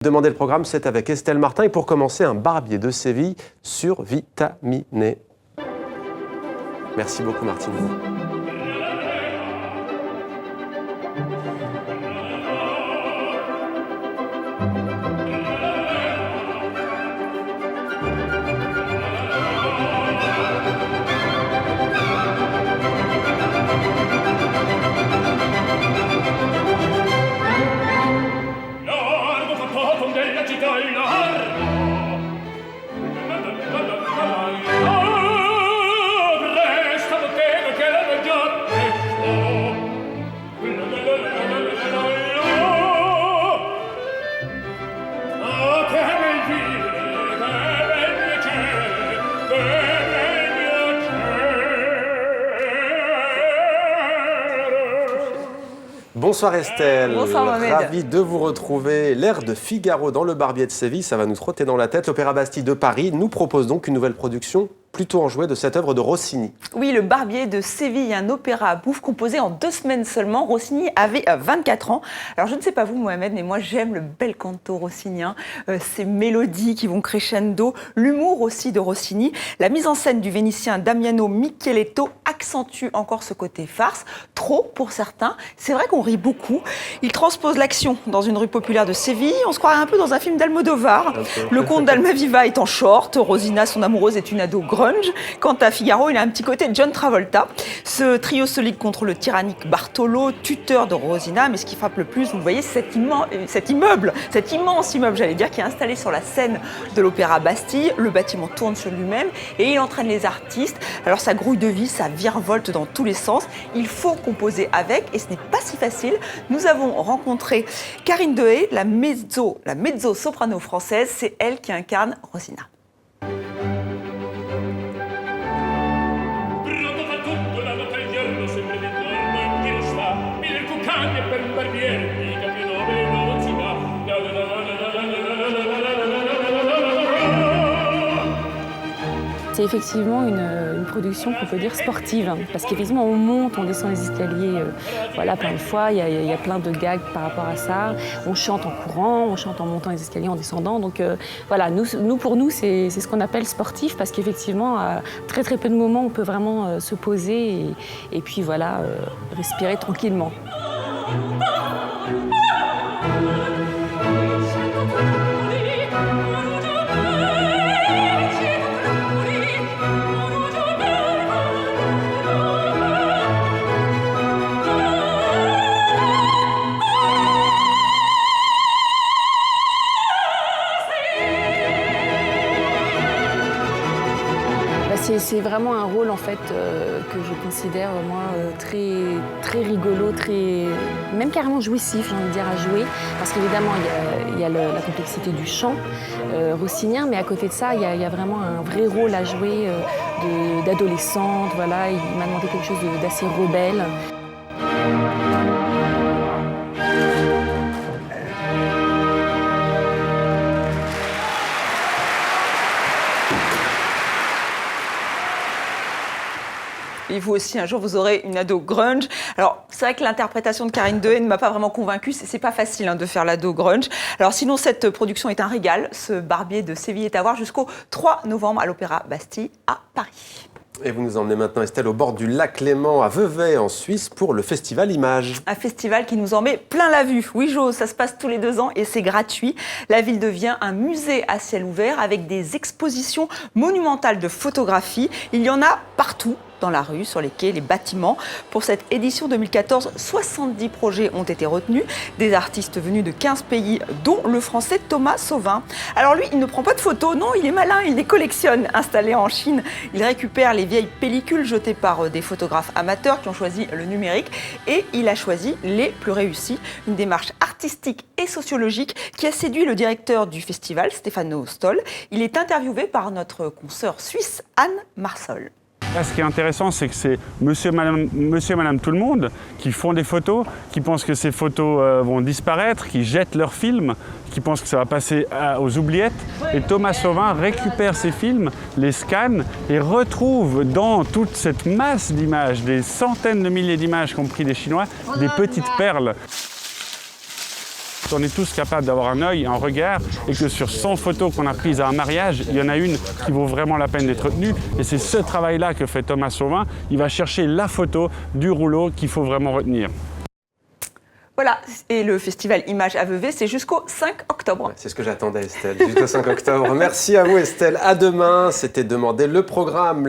Demander le programme, c'est avec Estelle Martin. Et pour commencer, un barbier de Séville survitaminé. Merci beaucoup, Martine. Bonsoir Estelle. Bonsoir Mohamed. Ravi de vous retrouver. L'air de Figaro dans le Barbier de Séville, ça va nous trotter dans la tête. L'Opéra Bastille de Paris nous propose donc une nouvelle production plutôt enjouée de cette œuvre de Rossini. Oui, le Barbier de Séville, un opéra à bouffe composé en 2 semaines seulement. Rossini avait 24 ans. Alors je ne sais pas vous Mohamed, mais moi j'aime le bel canto rossinien, ces mélodies qui vont crescendo, l'humour aussi de Rossini. La mise en scène du Vénitien Damiano Micheletto accentue encore ce côté farce, trop pour certains. C'est vrai qu'on rit beaucoup. Il transpose l'action dans une rue populaire de Séville. On se croirait un peu dans un film d'Almodovar. Le comte d'Almaviva est en short, Rosina, son amoureuse, est une ado grunge. Quant à Figaro, il a un petit côté John Travolta. Ce trio se ligue contre le tyrannique Bartolo, tuteur de Rosina. Mais ce qui frappe le plus, vous le voyez, c'est cet immense immeuble, j'allais dire, qui est installé sur la scène de l'Opéra Bastille. Le bâtiment tourne sur lui-même et il entraîne les artistes. Alors ça grouille de vie, ça virevolte dans tous les sens. Il faut composer avec et ce n'est pas si facile. Nous avons rencontré Karine Dehaye, la mezzo-soprano française. C'est elle qui incarne Rosina. C'est effectivement une production qu'on peut dire sportive, parce qu'effectivement on monte, on descend les escaliers plein de fois, il y a plein de gags par rapport à ça. On chante en courant, on chante en montant les escaliers, en descendant. Donc pour nous, c'est ce qu'on appelle sportif, parce qu'effectivement, à très peu de moments, on peut vraiment se poser et puis respirer tranquillement. C'est vraiment un rôle en fait que je considère moi très rigolo, même carrément jouissif, j'ai envie de dire, à jouer, parce qu'évidemment il y a la complexité du chant rossinien, mais à côté de ça il y a vraiment un vrai rôle à jouer d'adolescente. Voilà, il m'a demandé quelque chose d'assez rebelle. Et vous aussi, un jour, vous aurez une ado grunge. Alors, c'est vrai que l'interprétation de Karine Dehaye ne m'a pas vraiment convaincue. C'est pas facile de faire l'ado grunge. Alors, sinon, cette production est un régal. Ce Barbier de Séville est à voir jusqu'au 3 novembre à l'Opéra Bastille à Paris. Et vous nous emmenez maintenant, Estelle, au bord du lac Léman à Vevey, en Suisse, pour le Festival Images. Un festival qui nous en met plein la vue. Oui, Jo, ça se passe tous les 2 ans et c'est gratuit. La ville devient un musée à ciel ouvert avec des expositions monumentales de photographie. Il y en a partout, dans la rue, sur les quais, les bâtiments. Pour cette édition 2014, 70 projets ont été retenus. Des artistes venus de 15 pays, dont le français Thomas Sauvin. Alors lui, il ne prend pas de photos, non, il est malin, il les collectionne. Installé en Chine, il récupère les vieilles pellicules jetées par des photographes amateurs qui ont choisi le numérique. Et il a choisi les plus réussis. Une démarche artistique et sociologique qui a séduit le directeur du festival, Stefano Stoll. Il est interviewé par notre consoeur suisse, Anne Marsol. Là, ce qui est intéressant, c'est que c'est monsieur, madame, tout le monde qui font des photos, qui pensent que ces photos vont disparaître, qui jettent leurs films, qui pensent que ça va passer aux oubliettes. Et Thomas Sauvin récupère ces films, les scanne et retrouve dans toute cette masse d'images, des centaines de milliers d'images qu'ont pris des Chinois, des petites perles. on est tous capables d'avoir un œil, un regard, et que sur 100 photos qu'on a prises à un mariage, il y en a une qui vaut vraiment la peine d'être retenue. Et c'est ce travail-là que fait Thomas Sauvin. Il va chercher la photo du rouleau qu'il faut vraiment retenir. Voilà, et le festival Images à Vevey, c'est jusqu'au 5 octobre. Ouais, c'est ce que j'attendais, Estelle, jusqu'au 5 octobre. Merci à vous, Estelle. À demain. C'était Demander le programme.